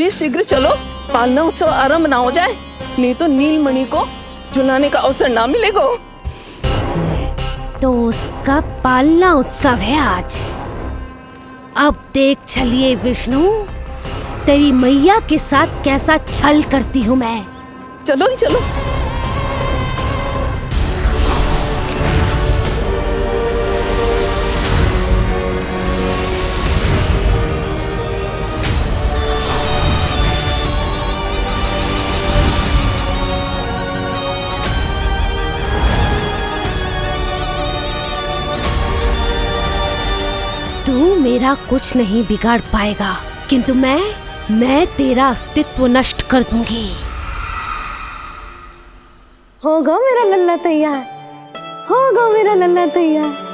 Please शीघ्र चलो, पालना उत्सव आरंभ ना हो जाए, नहीं तो नीलमणि को झुलाने का अवसर ना मिलेगा। तो उसका पालना उत्सव है आज। अब देख चलिए विष्णु, तेरी मैया के साथ कैसा छल करती हूँ मैं। चलो नी चलो। तू मेरा कुछ नहीं बिगाड़ पाएगा, किंतु मैं तेरा अस्तित्व नष्ट कर दूंगी। होगा मेरा लल्ला तैयार, होगा मेरा लल्ला तैयार।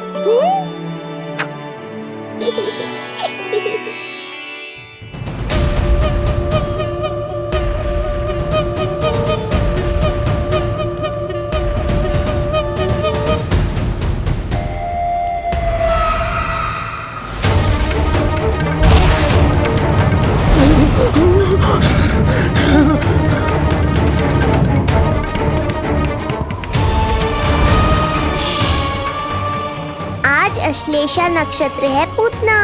अश्लेषा नक्षत्र है पूतना,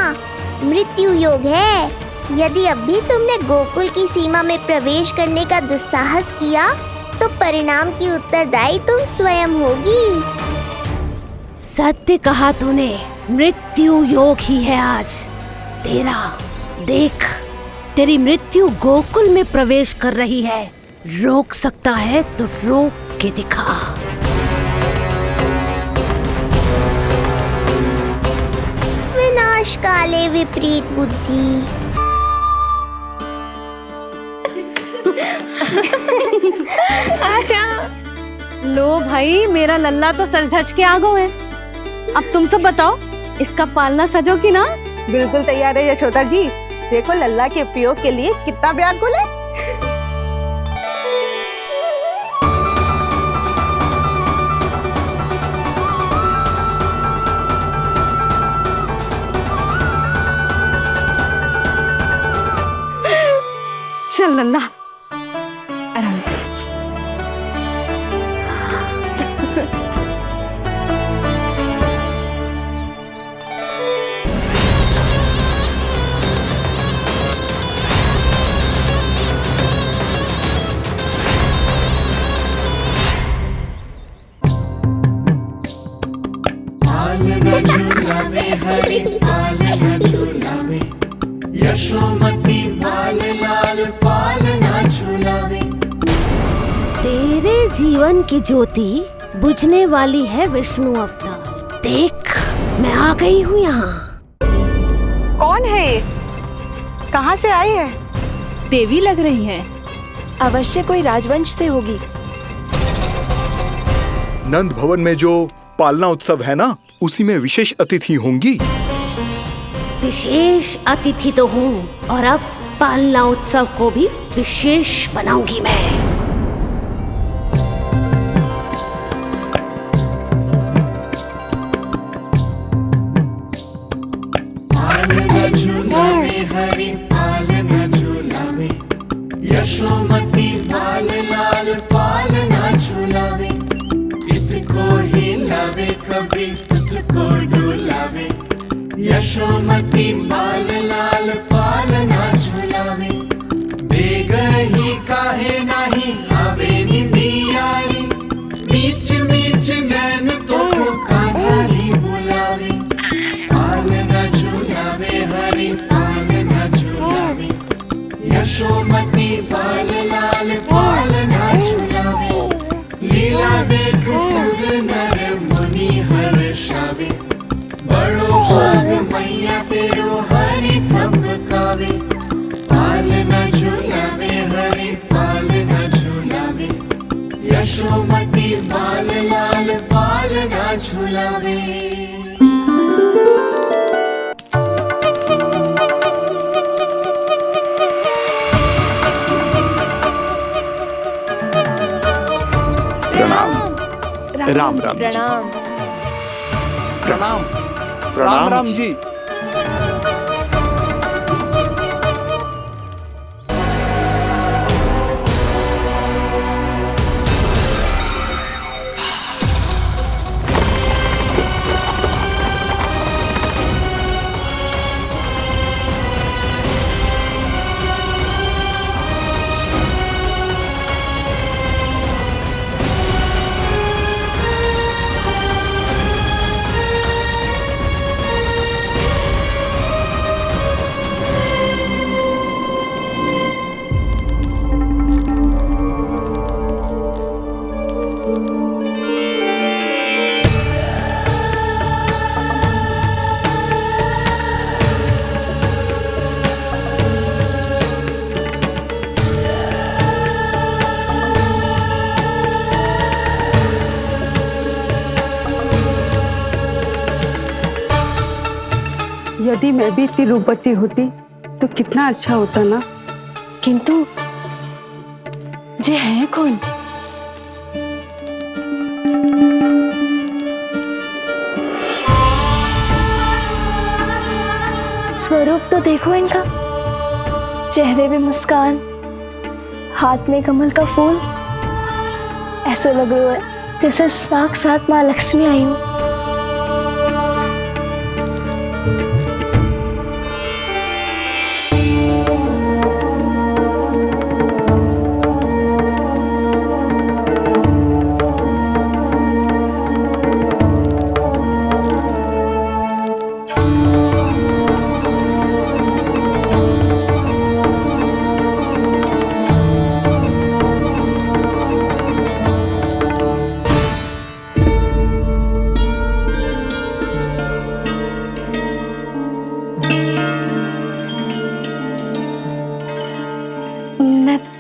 मृत्यु योग है। यदि अभी तुमने गोकुल की सीमा में प्रवेश करने का दुस्साहस किया तो परिणाम की उत्तरदायी तुम स्वयं होगी। सत्य कहा तूने, मृत्यु योग ही है आज तेरा। देख, तेरी मृत्यु गोकुल में प्रवेश कर रही है। रोक सकता है तो रोक के दिखा। विनाश काले विपरीत बुद्धि। आजा। लो भाई, मेरा लल्ला तो सज धज के आ गए है। अब तुम सब बताओ, इसका पालना सजोगी ना? बिल्कुल तैयार है यशोदा जी। देखो लल्ला के उपयोग के लिए कितना व्याकुल है। चल लल्ला, आराम से। पालना झूलावे हरि पालना झूलावे, यशोमती बाल लाल पालना झूलावे। तेरे जीवन की ज्योति बुझने वाली है विष्णु अवतार। देख, मैं आ गई हूँ यहाँ। कौन है ये? कहाँ से आई है? देवी लग रही हैं। अवश्य कोई राजवंश से होगी। नंद भवन में जो पालना उत्सव है ना, उसी में विशेष अतिथि होंगी। विशेष अतिथि तो हूँ, और अब पालना उत्सव को भी विशेष बनाऊंगी मैं। पालना झूलावे हरि पालना झूलावे, यशोमती बाल लाल पालना झूलावे। इतको हिलावे कभी तुझको डुलावे, यशोमती बाल लाल पालना झूलावे। बेग ही काहे नाही आवे निदियारी, मीच मीच नैन तो कान्हारी बुलावे। पालना झूलावे हरि पालना झूलावे, यशोमती बाल लाल पालना झूलावे। लीला देख सुर नर मुनि हर्षावे, बड़ो भाग मैया तेरो हरि थपकावे। पालना झूलावे हरि पालना झूलावे, यशोमती बाल लाल पालना झूलावे। प्रणाम। राम राम जी। प्रणाम। प्रणाम। राम राम जी। यदि मैं भी इतनी रूपवती होती तो कितना अच्छा होता ना। किंतु जे है कौन? स्वरूप तो देखो इनका, चेहरे पे मुस्कान, हाथ में कमल का फूल, ऐसा लग रहा है जैसे साक्षात माँ लक्ष्मी आई हो।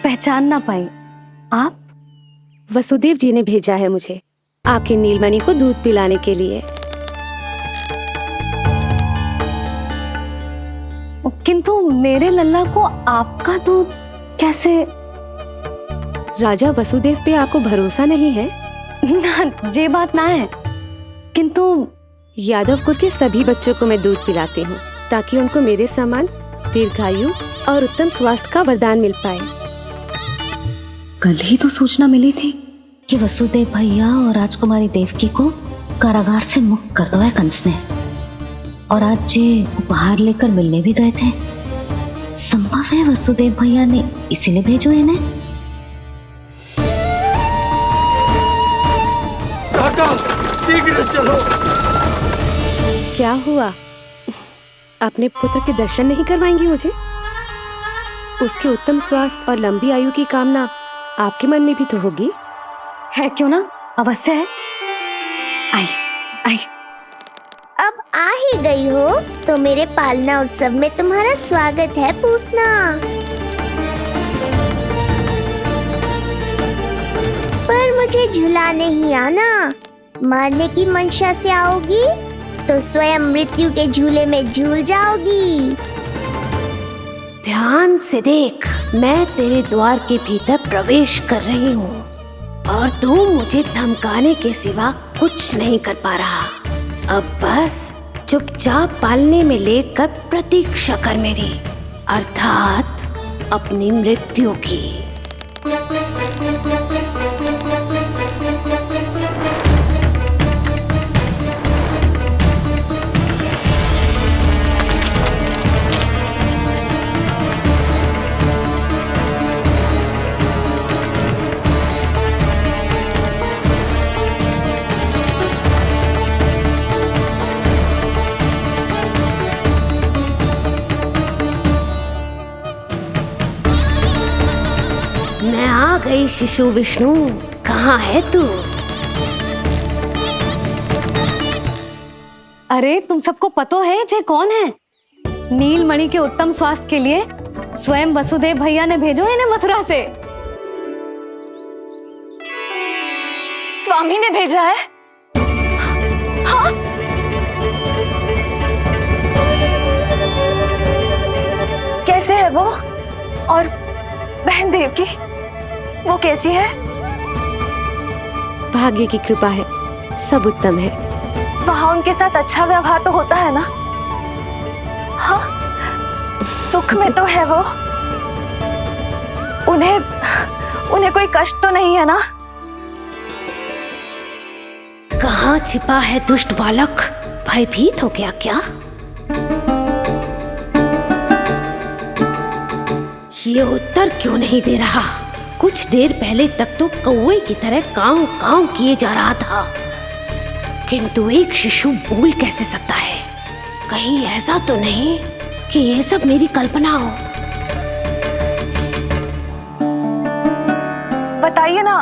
पहचान ना पाई। आप? वसुदेव जी ने भेजा है मुझे आपकी नीलमणि को दूध पिलाने के लिए। किंतु मेरे लल्ला को आपका दूध कैसे? राजा वसुदेव पे आपको भरोसा नहीं है? ना, ये बात ना है। किंतु यादव कुल के सभी बच्चों को मैं दूध पिलाती हूँ ताकि उनको मेरे समान दीर्घायु और उत्तम स्वास्थ्य का वरदान मिल पाए। कल ही तो सूचना मिली थी कि वसुदेव भैया और राजकुमारी देवकी को कारागार से मुक्त कर दो है कंस ने, और आज ये उपहार लेकर मिलने भी गए थे। संभव है वसुदेव भैया ने इसीलिए भेजो इन्हें। काका, शीघ्र चलो। क्या हुआ? अपने पुत्र के दर्शन नहीं करवाएंगी मुझे? उसके उत्तम स्वास्थ्य और लंबी आयु की कामना आपके मन में भी तो होगी। है क्यों ना, अवश्य है। आई आई। अब आ ही गई हो तो मेरे पालना उत्सव में तुम्हारा स्वागत है पूतना। पर मुझे झुलाने ही आना, मारने की मंशा से आओगी तो स्वयं मृत्यु के झूले में झूल जाओगी। ध्यान से देख, मैं तेरे द्वार के भीतर प्रवेश कर रही हूँ और तू मुझे धमकाने के सिवा कुछ नहीं कर पा रहा। अब बस चुपचाप पालने में लेटकर प्रतीक्षा कर मेरी, अर्थात अपनी मृत्यु की। मैं आ गई शिशु विष्णु, कहाँ है तू? अरे तुम सबको पतो है जे कौन है? नीलमणि के उत्तम स्वास्थ्य के लिए स्वयं वसुदेव भैया ने भेजो इन्हें मथुरा से। स्वामी ने भेजा है? हाँ? कैसे है वो? और बहन देवकी, वो कैसी है? भाग्य की कृपा है, सब उत्तम है। वहाँ उनके साथ अच्छा व्यवहार तो होता है ना? हाँ, सुख में तो है वो। उन्हें कोई कष्ट तो नहीं है ना? कहाँ छिपा है दुष्ट बालक? भयभीत हो गया क्या? ये उत्तर क्यों नहीं दे रहा? कुछ देर पहले तक तो कौवे की तरह कांव कांव किए जा रहा था, किंतु एक शिशु बोल कैसे सकता है? कहीं ऐसा तो नहीं कि ये सब मेरी कल्पना हो? बताइए ना,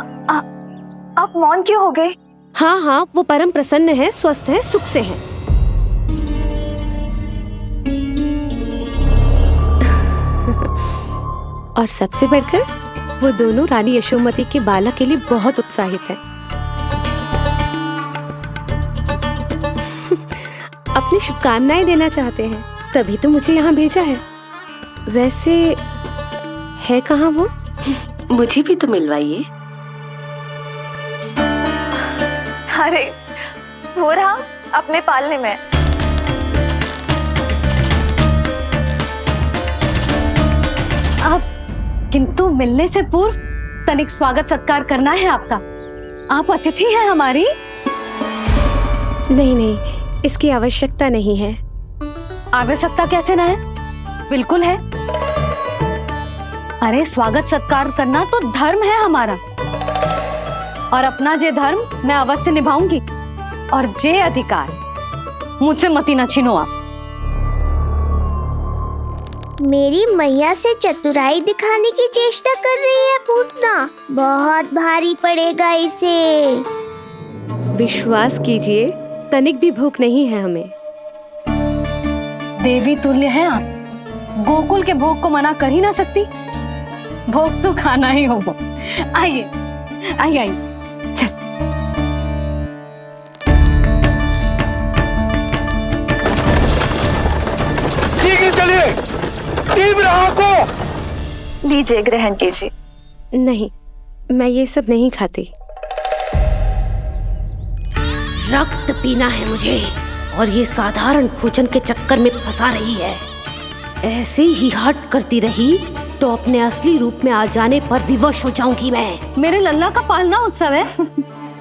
आप मौन क्यों हो गए? हाँ हाँ, वो परम प्रसन्न है, स्वस्थ है, सुख से है। और सबसे बढ़कर वो दोनों रानी यशोमती के बालक के लिए बहुत उत्साहित है। अपनी शुभकामनाएं देना चाहते हैं। तभी तो मुझे यहाँ भेजा है। वैसे है कहाँ वो? मुझे भी तो मिलवाइए। अरे वो रहा अपने पालने में। अब किंतु मिलने से पूर्व तनिक स्वागत सत्कार करना है आपका। आप अतिथि हैं हमारी। नहीं नहीं, इसकी आवश्यकता नहीं है। आवश्यकता कैसे ना है? बिल्कुल है। अरे स्वागत सत्कार करना तो धर्म है हमारा, और अपना जे धर्म मैं अवश्य निभाऊंगी, और जे अधिकार मुझसे मती न छीनो आप। मेरी मैया से चतुराई दिखाने की चेष्टा कर रही है पूतना। बहुत भारी पड़ेगा इसे। विश्वास कीजिए, तनिक भी भूख नहीं है हमें। देवी तुल्य है आप, गोकुल के भोग को मना कर ही ना सकती। भोग तो खाना ही होगा। आइए आइए आइए, चल। शीघ्र चलिए, तीव्र को लीजिए, ग्रहण कीजिए। नहीं, मैं ये सब नहीं खाती। रक्त पीना है मुझे, और ये साधारण भोजन के चक्कर में फंसा रही है। ऐसे ही हट करती रही तो अपने असली रूप में आ जाने पर विवश हो जाऊंगी मैं। मेरे लल्ला का पालना उत्सव है,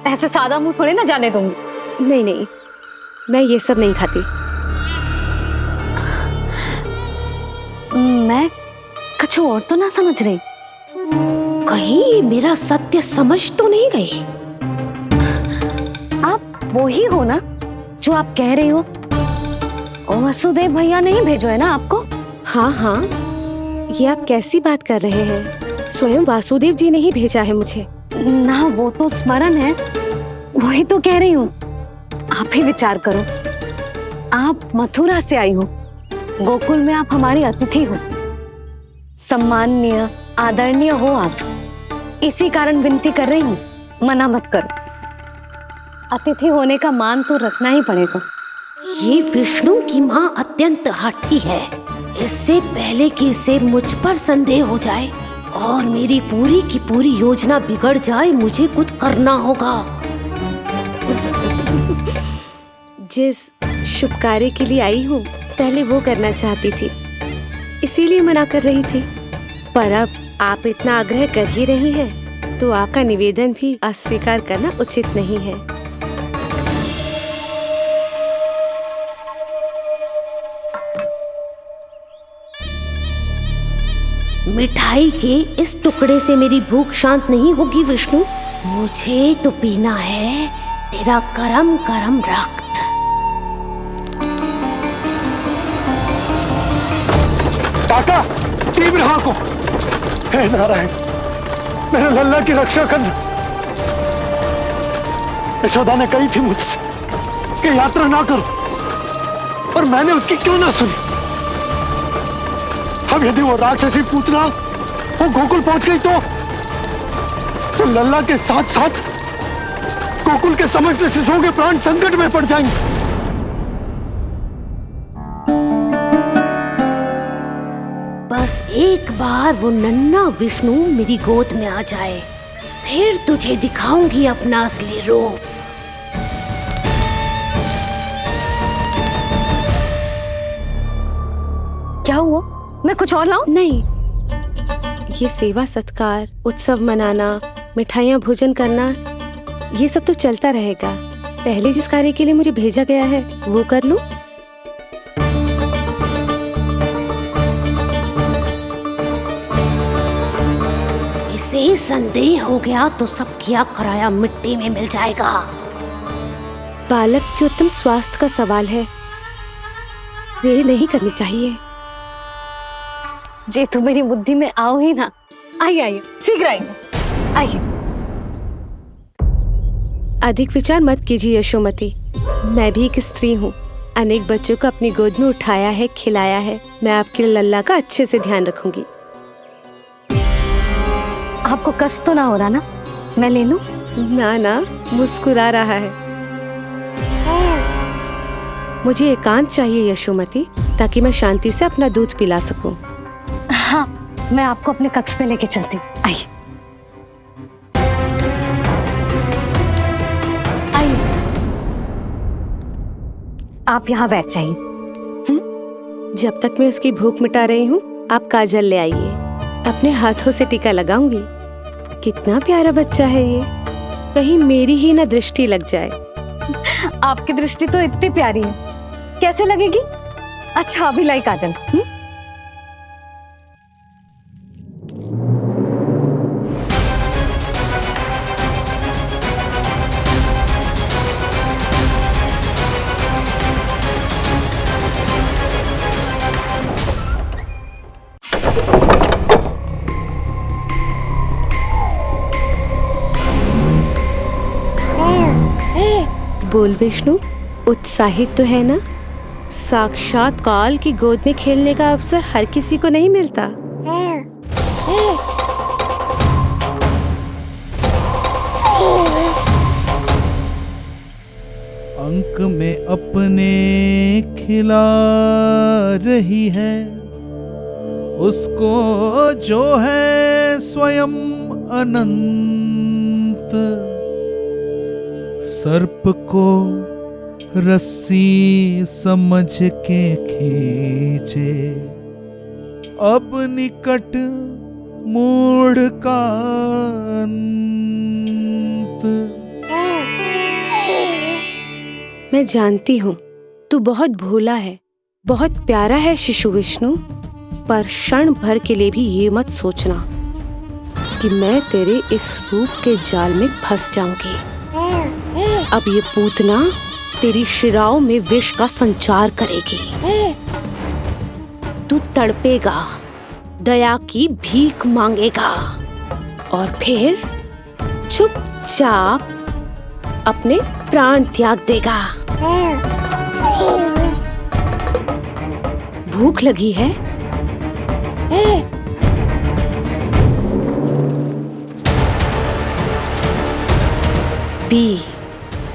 ऐसे सादा मुंह थोड़े ना जाने दूंगी। नहीं नहीं, मैं ये सब नहीं खाती। मैं कुछ और तो ना समझ रही। कहीं ये मेरा सत्य समझ तो नहीं गई? आप वो ही हो ना जो आप कह रही हो? ओ वसुदेव भैया ने ही भेजो है ना आपको? हाँ हाँ, ये आप कैसी बात कर रहे हैं? स्वयं वासुदेव जी ने ही भेजा है मुझे। ना वो तो स्मरण है, वही तो कह रही हूँ। आप ही विचार करो, आप मथुरा से आई हो, गोकुल में आप हमारी अतिथि हो, सम्माननीय आदरणीय हो आप। इसी कारण विनती कर रही हूँ, मना मत करो। अतिथि होने का मान तो रखना ही पड़ेगा। ये विष्णु की माँ अत्यंत हठी है। इससे पहले कि इसे मुझ पर संदेह हो जाए और मेरी पूरी की पूरी योजना बिगड़ जाए, मुझे कुछ करना होगा। जिस शुभ कार्य के लिए आई हूँ, पहले वो करना चाहती थी, इसीलिए मना कर रही थी। पर अब आप इतना आग्रह कर ही रही हैं, तो आपका निवेदन भी अस्वीकार करना उचित नहीं है। मिठाई के इस टुकड़े से मेरी भूख शांत नहीं होगी विष्णु। मुझे तो पीना है तेरा गरम गरम रक्त। काका, तीव्र को। हे नारायण, मेरे लल्ला की रक्षा करना। यशोदा ने कही थी मुझसे कि यात्रा ना करो, और मैंने उसकी क्यों ना सुनी। अब यदि वो राक्षसी पूतना वो गोकुल पहुंच गई तो लल्ला के साथ साथ गोकुल के समस्त शिशुओं के प्राण संकट में पड़ जाएंगे। बस एक बार वो नन्हा विष्णु मेरी गोद में आ जाए, फिर तुझे दिखाऊंगी अपना असली रूप। क्या हुआ? मैं कुछ और लाऊं? नहीं, ये सेवा सत्कार, उत्सव मनाना, मिठाइयाँ भोजन करना, ये सब तो चलता रहेगा। पहले जिस कार्य के लिए मुझे भेजा गया है वो कर लूं। इसे संदेह हो गया तो सब किया कराया मिट्टी में मिल जाएगा। बालक के उत्तम स्वास्थ्य का सवाल है, देरी नहीं करनी चाहिए। जे तो मेरी बुद्धि में आओ ही ना। आइए आइए, शीघ्र आइए, आइए। अधिक विचार मत कीजिए यशोमती, मैं भी एक स्त्री हूँ। अनेक बच्चों को अपनी गोद में उठाया है, खिलाया है। मैं आपके लल्ला का अच्छे से ध्यान रखूंगी। आपको कष्ट तो ना हो रहा ना? मैं ले लूं? ना ना, मुस्कुरा रहा है। मुझे एकांत चाहिए यशोमती, ताकि मैं शांति से अपना दूध पिला सकूं। हाँ, मैं आपको अपने कक्ष पे लेके चलती हूँ। आइए आइए, आप यहाँ बैठ जाइए। जब तक मैं उसकी भूख मिटा रही हूँ, आप काजल ले आइए। अपने हाथों से टीका लगाऊंगी। कितना प्यारा बच्चा है ये, कहीं मेरी ही ना दृष्टि लग जाए। आपकी दृष्टि तो इतनी प्यारी है, कैसे लगेगी? अच्छा अभी लाई काजल। बोल विष्णु, उत्साहित तो है ना? साक्षात काल की गोद में खेलने का अवसर हर किसी को नहीं मिलता। अंक में अपने खिला रही है, उसको जो है स्वयं अनंत। सर्प को रस्सी समझ के खींचे, अब निकट मूढ़ का अंत। मैं जानती हूँ तू बहुत भोला है, बहुत प्यारा है शिशु विष्णु, पर क्षण भर के लिए भी ये मत सोचना कि मैं तेरे इस रूप के जाल में फंस जाऊंगी। अब ये पूतना तेरी शिराओं में विष का संचार करेगी। तू तड़पेगा, दया की भीख मांगेगा और फिर चुपचाप अपने प्राण त्याग देगा। भूख लगी है?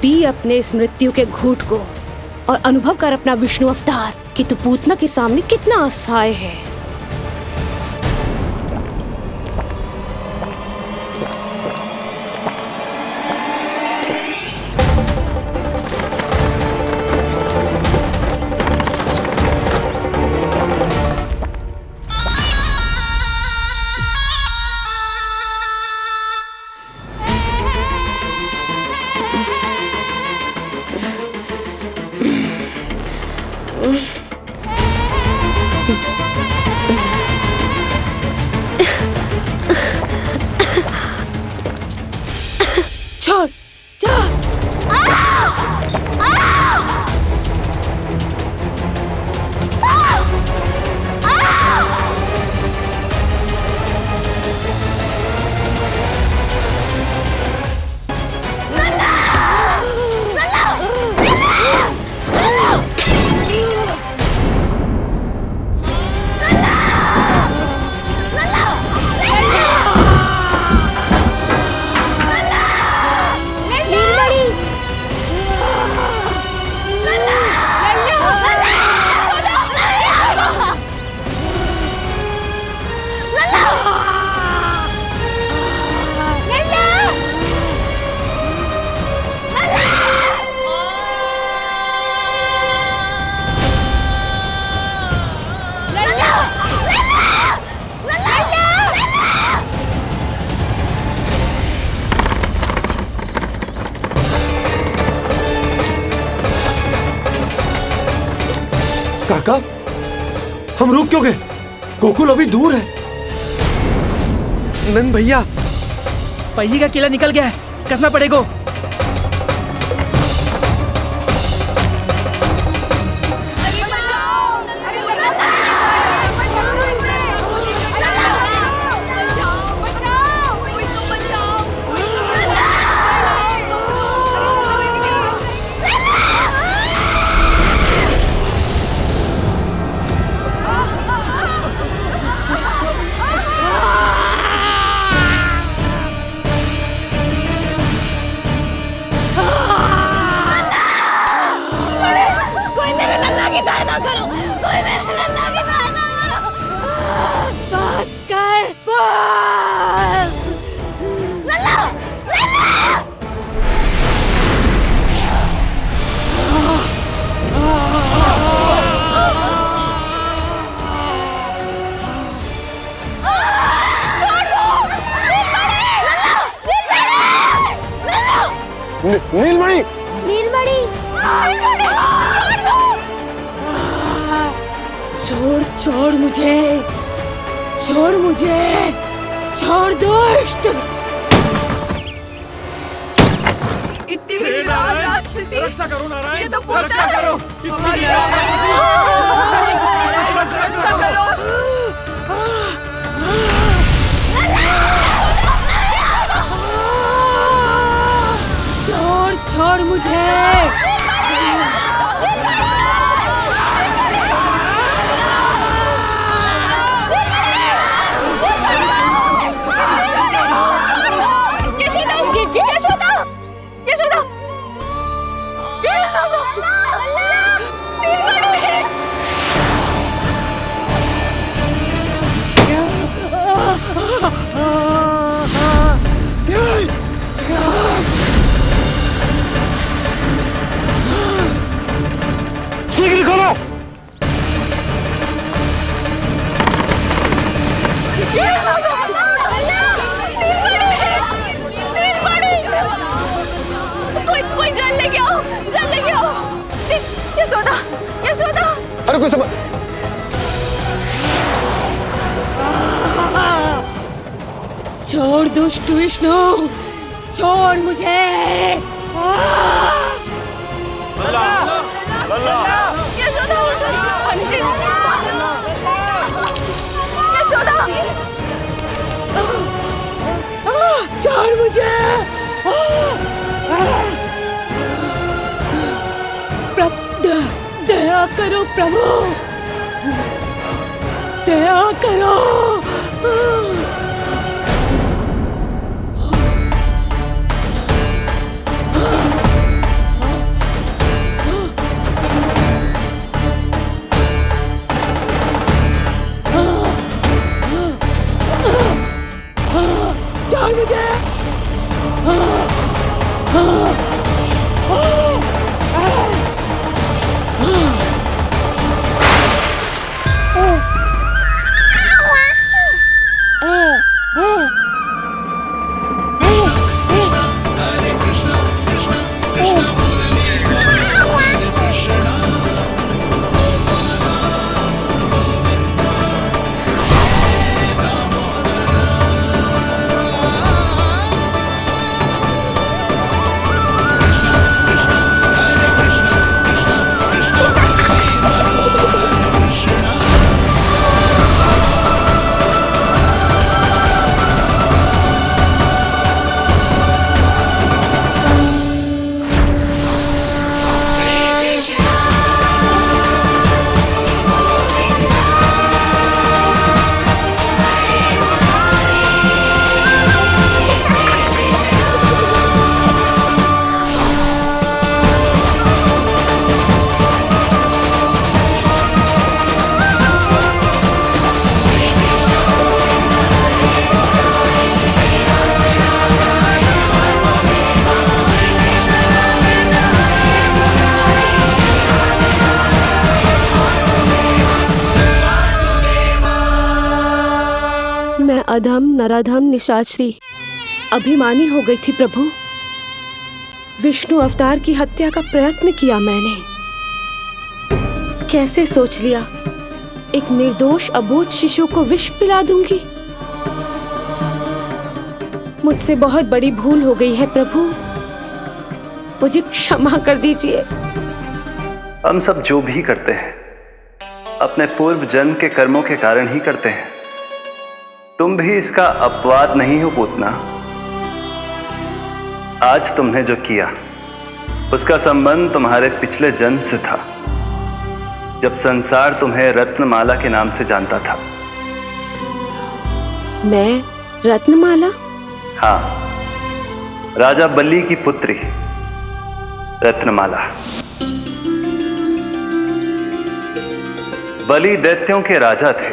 पी अपने इस मृत्यु के घूंट को और अनुभव कर अपना विष्णु अवतार कि तू पूतना के सामने कितना असहाय है। छोड़ जा। काका, हम रुक क्यों गए? गोकुल अभी दूर है। नंद भैया, पहिए का किला निकल गया है, कसना पड़ेगा। फिक्र ना करो, कोई मेरे लल्ला की फिक्र ना करो। बस कर, बस। लल्ला, लल्ला। नीलमणि, नीलमणि, छोड़ छोड़ मुझे, छोड़ मुझे, छोड़ दुष्ट। इतनी बड़ी राक्षसी, रक्षा करो नारायण, ये तो रक्षा करो, हमारी रक्षा करो। छोड़ छोड़ मुझे। शीघ्र करो। कोई जल लेके आओ, जल लेके आओ। यशोदा, यशोदा। अरे कोई समझ। छोड़ दुष्ट विष्णु, छोड़ मुझे। यशोदा, यशोदा। छोड़ मुझे। दया करो प्रभु, दया करो। छोड़ मुझे। अधम नराधम निशाचरी अभिमानी हो गई थी प्रभु। विष्णु अवतार की हत्या का प्रयत्न किया मैंने। कैसे सोच लिया एक निर्दोष अबोध शिशु को विष पिला दूंगी। मुझसे बहुत बड़ी भूल हो गई है प्रभु, मुझे क्षमा कर दीजिए। हम सब जो भी करते हैं अपने पूर्व जन्म के कर्मों के कारण ही करते हैं। तुम भी इसका अपवाद नहीं हो पूतना। आज तुमने जो किया उसका संबंध तुम्हारे पिछले जन्म से था, जब संसार तुम्हें रत्नमाला के नाम से जानता था। मैं रत्नमाला? हाँ, राजा बलि की पुत्री रत्नमाला। बलि दैत्यों के राजा थे,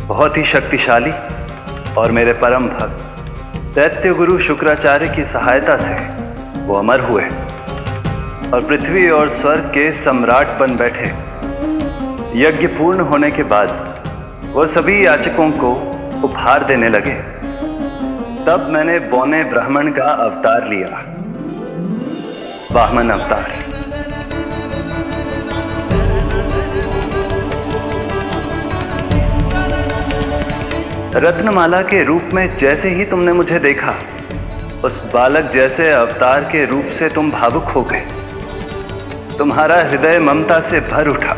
बहुत ही शक्तिशाली, और मेरे परम भक्त दैत्य गुरु शुक्राचार्य की सहायता से वो अमर हुए और पृथ्वी और स्वर्ग के सम्राट बन बैठे। यज्ञ पूर्ण होने के बाद वो सभी याचकों को उपहार देने लगे। तब मैंने बौने ब्राह्मण का अवतार लिया, वामन अवतार। रत्नमाला के रूप में जैसे ही तुमने मुझे देखा, उस बालक जैसे अवतार के रूप से तुम भावुक हो गए। तुम्हारा हृदय ममता से भर उठा।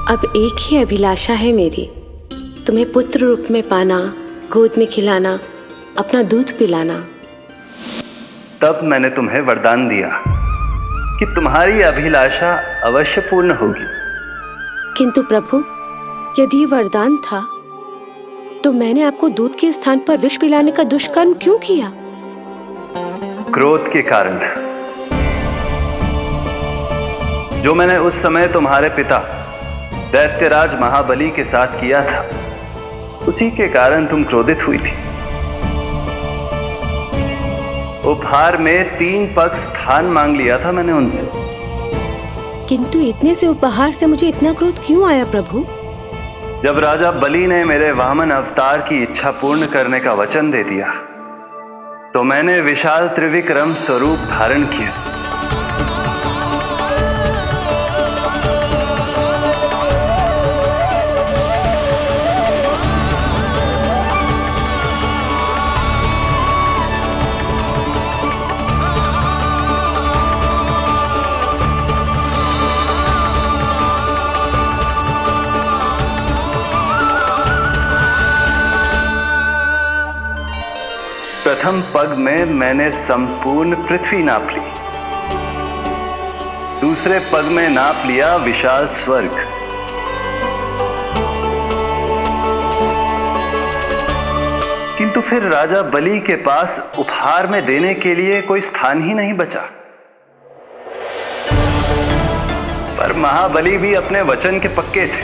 अब एक ही अभिलाषा है मेरी, तुम्हें पुत्र रूप में पाना, गोद में खिलाना, अपना दूध पिलाना। तब मैंने तुम्हें वरदान दिया कि तुम्हारी अभिलाषा अवश्य पूर्ण होगी। किंतु प्रभु, यदि ये वरदान था तो मैंने आपको दूध के स्थान पर विष पिलाने का दुष्कर्म क्यों किया? क्रोध के कारण, जो मैंने उस समय तुम्हारे पिता दैत्यराज महाबली के साथ किया था, उसी के कारण तुम क्रोधित हुई थी। उपहार में 3 पग स्थान मांग लिया था मैंने उनसे। किंतु इतने से उपहार से मुझे इतना क्रोध क्यों आया प्रभु? जब राजा बलि ने मेरे वामन अवतार की इच्छा पूर्ण करने का वचन दे दिया, तो मैंने विशाल त्रिविक्रम स्वरूप धारण किया। प्रथम पग में मैंने संपूर्ण पृथ्वी नाप ली, दूसरे पग में नाप लिया विशाल स्वर्ग, किंतु फिर राजा बलि के पास उपहार में देने के लिए कोई स्थान ही नहीं बचा। पर महाबली भी अपने वचन के पक्के थे।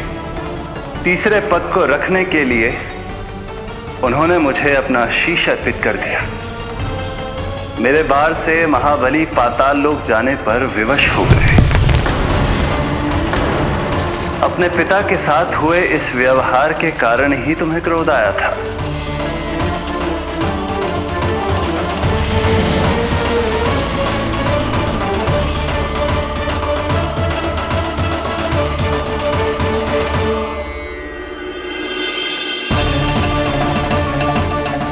तीसरे पग को रखने के लिए उन्होंने मुझे अपना शीश अर्पित कर दिया। मेरे बार से महाबली पाताल लोक जाने पर विवश हो गए। अपने पिता के साथ हुए इस व्यवहार के कारण ही तुम्हें क्रोध आया था।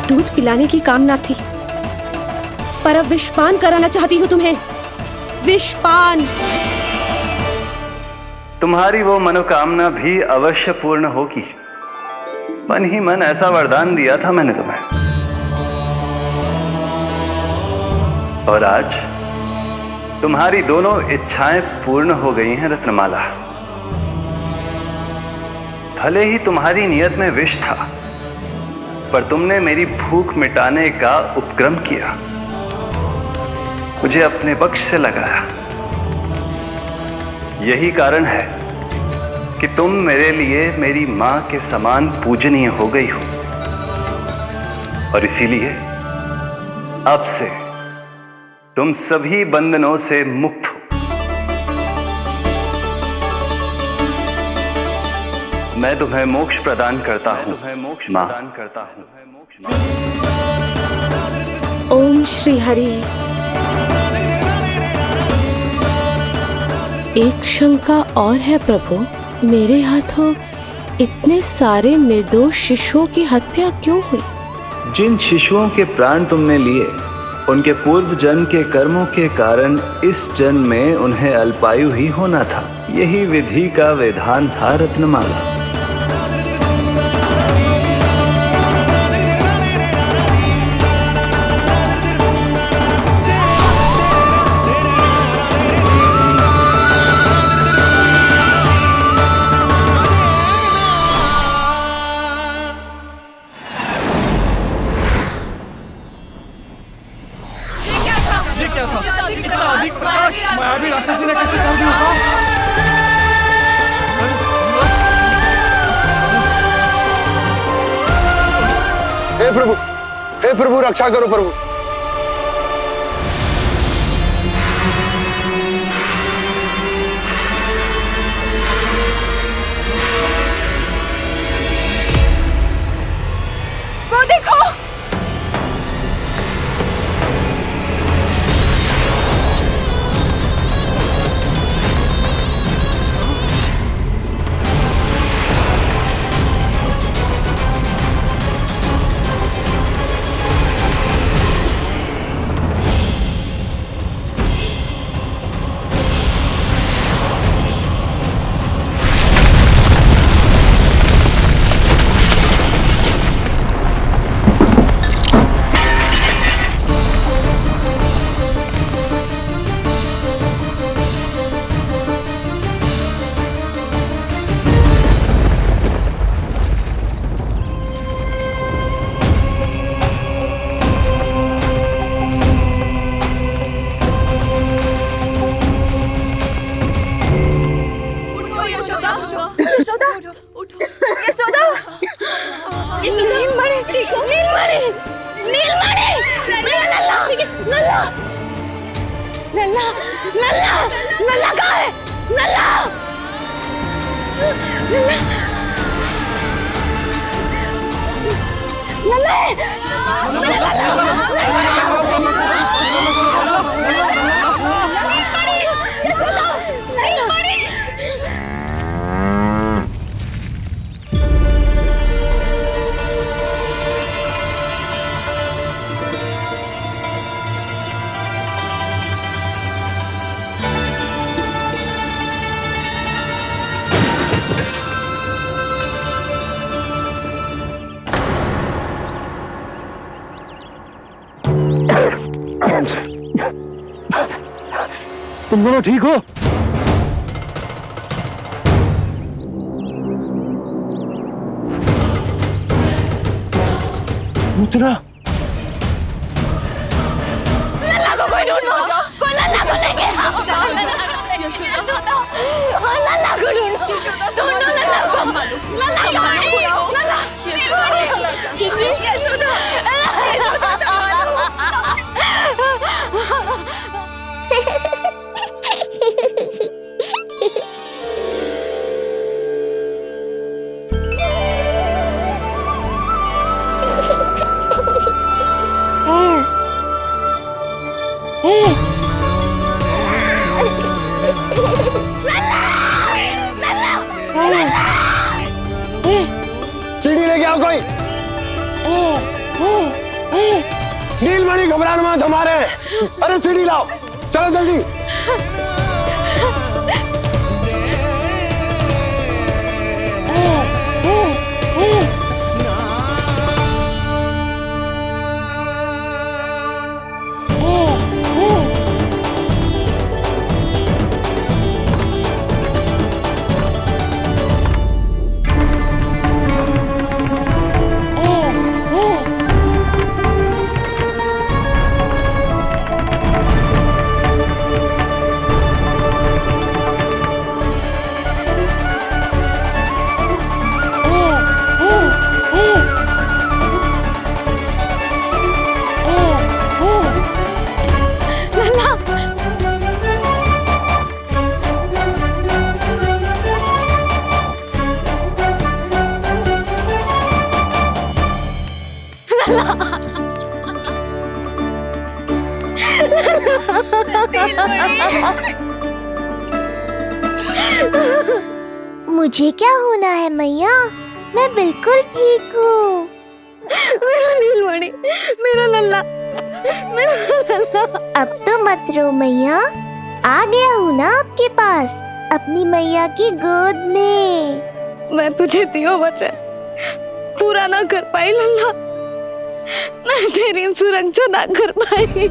दूध पिलाने की कामना थी, पर अब विषपान कराना चाहती हूँ तुम्हें। विषपान। तुम्हारी वो मनोकामना भी अवश्य पूर्ण होगी। मन ही मन ऐसा वरदान दिया था मैंने तुम्हें। और आज तुम्हारी दोनों इच्छाएं पूर्ण हो गई हैं रत्नमाला। भले ही तुम्हारी नियत में विष था, पर तुमने मेरी भूख मिटाने का उपक्रम किया, मुझे अपने पक्ष से लगाया। यही कारण है कि तुम मेरे लिए मेरी मां के समान पूजनीय हो गई हो, और इसीलिए अब से तुम सभी बंधनों से मुक्त हो। मैं तुम्हें मोक्ष प्रदान करता हूँ मां। ओम श्री हरि। एक शंका और है प्रभु, मेरे हाथों इतने सारे निर्दोष शिशुओं की हत्या क्यों हुई? जिन शिशुओं के प्राण तुमने लिए, उनके पूर्व जन्म के कर्मों के कारण इस जन्म में उन्हें अल्पायु ही होना था। यही विधि का विधान था रत्नमाला। अभी राक्षसी ने कैसे कर दिया? हे प्रभु रक्षा करो प्रभु। वो देखो, तुम दोनों ठीक हो? पूतना लल्ला को कोई ढूंढो, कोई लल्ला को लेके आओ। यशोदा, लल्ला को ढूंढो, ढूंढो लल्ला को, लल्ला को ढूंढो, लल्ला, यशोदा, सीढ़ी लेके आओ कोई। नीलमणि घबराना मत हमारे। अरे सीढ़ी लाओ, चलो जल्दी। मुझे क्या होना है मैया, मैं बिल्कुल ठीक हूँ। मेरा नीलमणि, मेरा लल्ला, मेरा लल्ला। अब तो मत रो मैया, आ गया हूँ ना आपके पास, अपनी मैया की गोद में। मैं तुझे दियो वचन पूरा ना कर पाई लल्ला, मैं तेरी सुरक्षा ना कर पाई।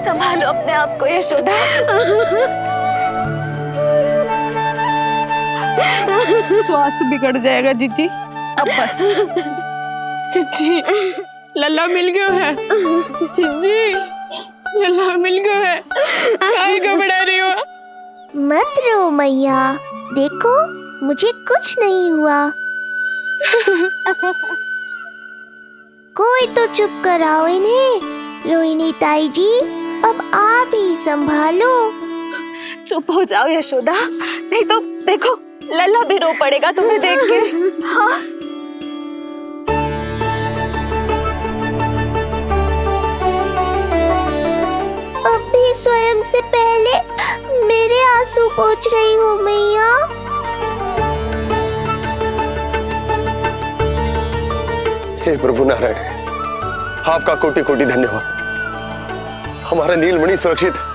संभालो अपने आप को यशोदा। स्वास्थ्य बिगड़ जाएगा जीजी। अब बस। चिच्ची लल्ला मिल गयो है। चिच्ची लल्ला मिल गयो है। काहे घबरा रही हो? मत रो मैया, देखो मुझे कुछ नहीं हुआ। कोई तो चुप कराओ इन्हें। रोहिणी ताई जी, अब आप ही संभालो। चुप हो जाओ यशोदा, नहीं तो देखो लल्ला भी रो पड़ेगा तुम्हें देख के। हाँ अब भी स्वयं से पहले मेरे आंसू पोंछ रही हो मैया। हे प्रभु नारायण, आपका कोटि कोटि धन्यवाद। हमारा नीलमणि सुरक्षित है।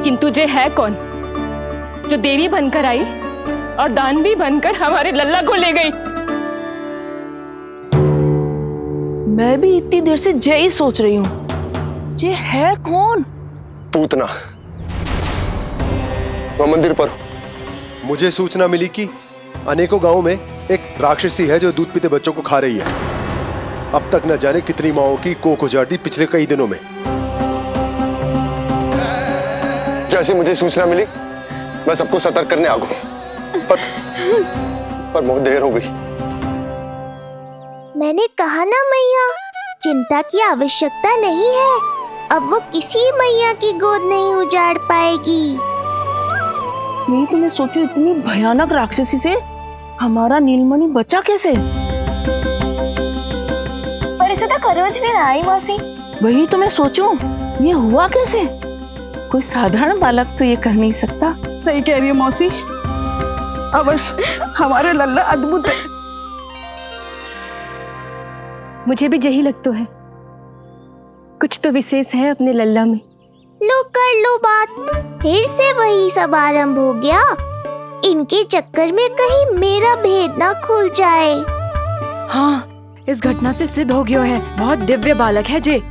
किंतु जे है कौन जो देवी बनकर आई और दानवी बनकर हमारे लल्ला को ले गई? मैं भी इतनी देर से जय ही सोच रही हूँ, जे है कौन? पूतना। तो मंदिर पर मुझे सूचना मिली कि अनेकों गांवों में एक राक्षसी है जो दूध पीते बच्चों को खा रही है। अब तक न जाने कितनी माओं की कोख उजाड़ दी पिछले कई दिनों में। जैसे मुझे सूचना मिली मैं सबको सतर्क करने आ गया, पर बहुत देर हो गई। मैंने कहा ना मैया, चिंता की आवश्यकता नहीं है। अब वो किसी मैया की गोद नहीं उजाड़ पाएगी। मैं तुम्हें सोचो, इतनी भयानक राक्षसी से हमारा नीलमणि बचा कैसे? पर इसे तो खरोच भी ना आई मौसी। वही तो मैं सोचूं, ये हुआ कैसे? कोई साधारण बालक तो ये कर नहीं सकता। सही कह रही है मौसी, अवश्य हमारे लल्ला अद्भुत है। मुझे भी यही लगता है, कुछ तो विशेष है अपने लल्ला में। लो कर लो बात, फिर से वही सब आरंभ हो गया। इनके चक्कर में कहीं मेरा भेद ना खुल जाए। हाँ, इस घटना से सिद्ध हो गया है, बहुत दिव्य बालक है जे।